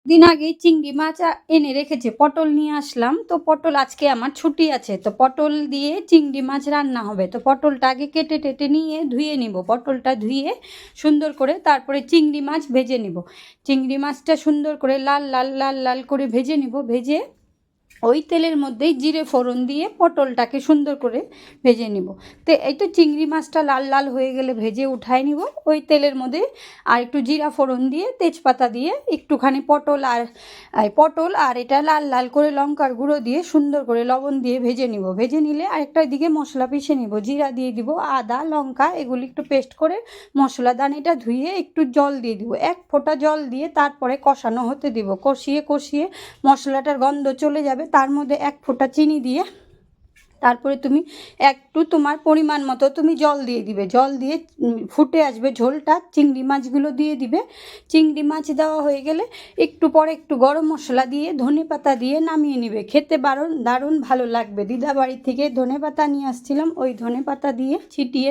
দিন আগেই চিংড়ি মাছ এনে রেখেছে, পটল নিয়ে আসলাম। তো পটল আজকে আমার ছুটি আছে, তো পটল দিয়ে চিংড়ি মাছ রান্না হবে। তো পটলটা আগে কেটে টেটে নিয়ে ধুয়ে নিব, পটলটা ধুয়ে সুন্দর করে তারপরে চিংড়ি মাছ ভেজে নিব। চিংড়ি মাছটা সুন্দর করে লাল লাল লাল লাল করে ভেজে নিব। ভেজে ওই তেলের মধ্যেই জিরে ফোড়ন দিয়ে পটলটাকে সুন্দর করে ভেজে নিব। তো এই তো চিংড়ি মাছটা লাল লাল হয়ে গেলে ভেজে উঠায় নিব ওই তেলের মধ্যে। আর একটু জিরা ফোড়ন দিয়ে তেজপাতা দিয়ে একটুখানি পটল আর এটা লাল লাল করে লঙ্কার গুঁড়ো দিয়ে সুন্দর করে লবণ দিয়ে ভেজে নিব। ভেজে নিলে আরেকটা দিকে মশলা পিষে নিব। জিরা দিয়ে দিব, আদা লঙ্কা এগুলি একটু পেস্ট করে মশলা দানিটা ধুয়ে একটু জল দিয়ে দিব, এক ফোঁটা জল দিয়ে তারপরে কষানো হতে দিব। কষিয়ে কষিয়ে মশলাটার গন্ধ চলে যাবে, তার মধ্যে এক ফোঁটা চিনি দিয়ে তারপরে তুমি একটু তোমার পরিমাণ মতো তুমি জল দিয়ে দিবে। জল দিয়ে ফুটে আসবে ঝোলটা, চিংড়ি মাছগুলো দিয়ে দিবে। চিংড়ি মাছ দেওয়া হয়ে গেলে একটু পরে একটু গরম মশলা দিয়ে ধনেপাতা দিয়ে নামিয়ে নিবে। খেতে দারুণ ভালো লাগবে। দিদা বাড়ি থেকে ধনেপাতা নিয়ে আসছিলাম, ওই ধনেপাতা দিয়ে ছিটিয়ে